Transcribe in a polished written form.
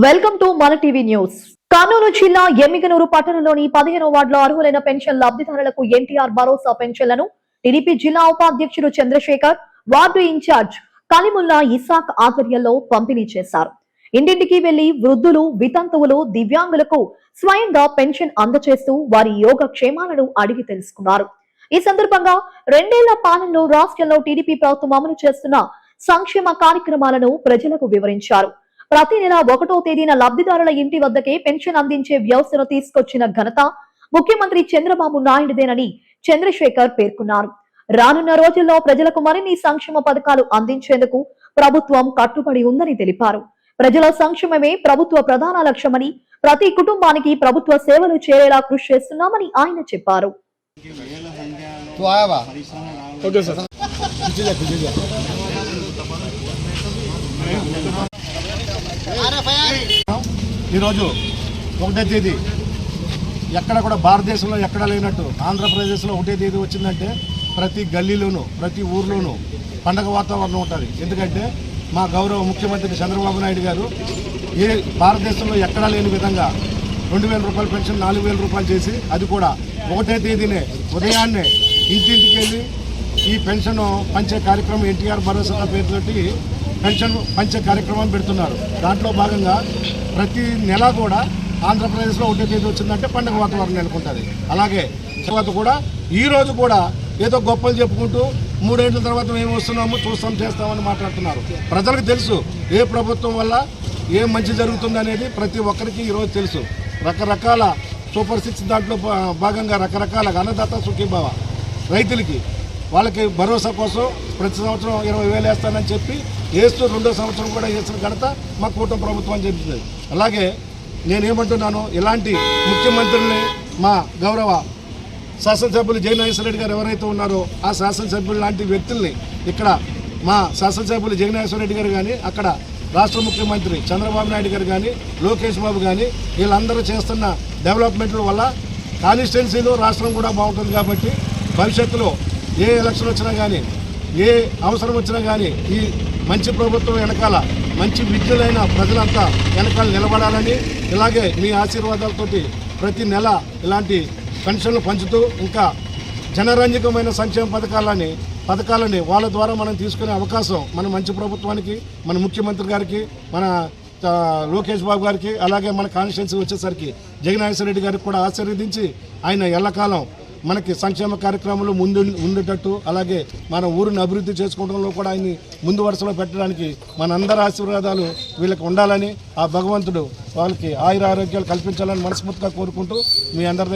Welcome to మన TV news. Kurnool జిల్లా ఎమ్మిగనూరు పట్టణంలోని 15వ వార్డులో అర్హులైన పెన్షన్ లబ్ధిదారులకు ఎన్టీఆర్ భరోసా పెన్షన్లను టీడీపీ జిల్లా ఉపాధ్యక్షుడు చంద్రశేఖర్, వార్డు ఇన్ఛార్జ్ కలిముల్లా ఇసాక్ ఆధ్వర్యంలో పంపిణీ చేశారు. ఇంటింటికి వెళ్లి వృద్ధులు, వితంతువులు, దివ్యాంగులకు స్వయంగా పెన్షన్ అందజేస్తూ వారి యోగక్షేమాలను అడిగి తెలుసుకున్నారు. ఈ సందర్భంగా 2 ఏళ్ల పాలనలో రాష్ట్రంలో టీడీపీ ప్రభుత్వం అమలు చేస్తున్న సంక్షేమ కార్యక్రమాలను ప్రజలకు వివరించారు. ప్రతి నెల 1వ తేదీన లబ్ధిదారుల ఇంటి వద్దకే పెన్షన్ అందించే వ్యవస్థను తీసుకొచ్చిన ఘనత ముఖ్యమంత్రి చంద్రబాబు నాయుడుదేనని చంద్రశేఖర్ పేర్కొన్నారు. రానున్న రోజుల్లో ప్రజలకు మరిన్ని సంక్షేమ పథకాలు అందించేందుకు ప్రభుత్వం కట్టుబడి ఉందని తెలిపారు. ప్రజల సంక్షేమమే ప్రభుత్వ ప్రధాన లక్ష్యమని, ప్రతి కుటుంబానికి ప్రభుత్వ సేవలు చేరేలా కృషి చేస్తున్నామని ఆయన చెప్పారు. ఈరోజు 1వ తేదీ ఎక్కడ కూడా భారతదేశంలో ఎక్కడ లేనట్టు ఆంధ్రప్రదేశ్లో 1వ తేదీ వచ్చిందంటే ప్రతి గల్లీలోనూ ప్రతి ఊర్లోనూ పండగ వాతావరణం ఉంటుంది. ఎందుకంటే మా గౌరవ ముఖ్యమంత్రి చంద్రబాబు నాయుడు గారు భారతదేశంలో ఎక్కడా లేని విధంగా 2000 రూపాయల పెన్షన్ 4000 రూపాయలు చేసి, అది కూడా 1వ తేదీనే ఉదయాన్నే ఇంటింటికి వెళ్ళి ఈ పెన్షన్ పంచే కార్యక్రమం ఎన్టీఆర్ భరోసా పేరుతోటి పెన్షన్ పంచే కార్యక్రమం పెడుతున్నారు. దాంట్లో భాగంగా ప్రతి నెల కూడా ఆంధ్రప్రదేశ్లో 1వ తేదీ వచ్చిందంటే పండుగ వాతావరణం నెలకొంటుంది. అలాగే తర్వాత కూడా ఈరోజు కూడా ఏదో గొప్పలు చెప్పుకుంటూ 3 ఏళ్ల తర్వాత మేము వస్తున్నాము, చూస్తాం, చేస్తామని మాట్లాడుతున్నారు. ప్రజలకు తెలుసు ఏ ప్రభుత్వం వల్ల ఏం మంచి జరుగుతుంది అనేది ప్రతి ఒక్కరికి ఈరోజు తెలుసు. రకరకాల సూపర్ 6 దాంట్లో భాగంగా రకరకాల అన్నదాత సుఖీభావ రైతులకి వాళ్ళకి భరోసా కోసం ప్రతి సంవత్సరం 20,000 వేస్తానని చెప్పి వేస్తూ 2వ సంవత్సరం కూడా వేసిన ఘనత మా కూటమి ప్రభుత్వం చెప్తుంది. అలాగే నేనేమంటున్నాను, ఇలాంటి ముఖ్యమంత్రుల్ని మా గౌరవ శాసనసభ్యులు జగన్మోహన్ రెడ్డి గారు ఎవరైతే ఉన్నారో ఆ శాసనసభ్యులు లాంటి వ్యక్తుల్ని ఇక్కడ మా శాసనసభ్యులు జగన్మోహన్ రెడ్డి గారు కానీ, అక్కడ రాష్ట్ర ముఖ్యమంత్రి చంద్రబాబు నాయుడు గారు కానీ, లోకేష్ బాబు కానీ, వీళ్ళందరూ చేస్తున్న డెవలప్మెంట్ల వల్ల కాన్స్టిట్యున్సీలో రాష్ట్రం కూడా బాగుంటుంది. కాబట్టి భవిష్యత్తులో ఏ ఎలక్షన్ వచ్చినా కానీ, ఏ అవసరం వచ్చినా కానీ ఈ మంచి ప్రభుత్వం వెనకాల మంచి విద్యులైన ప్రజలంతా వెనకాల నిలబడాలని, ఇలాగే మీ ఆశీర్వాదాలతోటి ప్రతి నెల ఇలాంటి పెన్షన్లు పంచుతూ ఇంకా జనరంజకమైన సంక్షేమ పథకాలని వాళ్ళ ద్వారా మనం తీసుకునే అవకాశం మన మంచి ప్రభుత్వానికి, మన ముఖ్యమంత్రి గారికి, మన లోకేష్ బాబు గారికి, అలాగే మన కాన్స్టిట్యున్సీ వచ్చేసరికి జగన్మోహన్ రెడ్డి గారికి కూడా ఆశీర్వదించి ఆయన ఎల్లకాలం మనకి సంక్షేమ కార్యక్రమాలు ఉండేటట్టు, అలాగే మన ఊరిని అభివృద్ధి చేసుకోవడంలో కూడా ఆయన్ని ముందు వరుసలో పెట్టడానికి మనందరి ఆశీర్వాదాలు వీళ్ళకి ఉండాలని, ఆ భగవంతుడు వాళ్ళకి ఆయుర ఆరోగ్యాలు కల్పించాలని మనస్ఫూర్తిగా కోరుకుంటూ మీ అందరి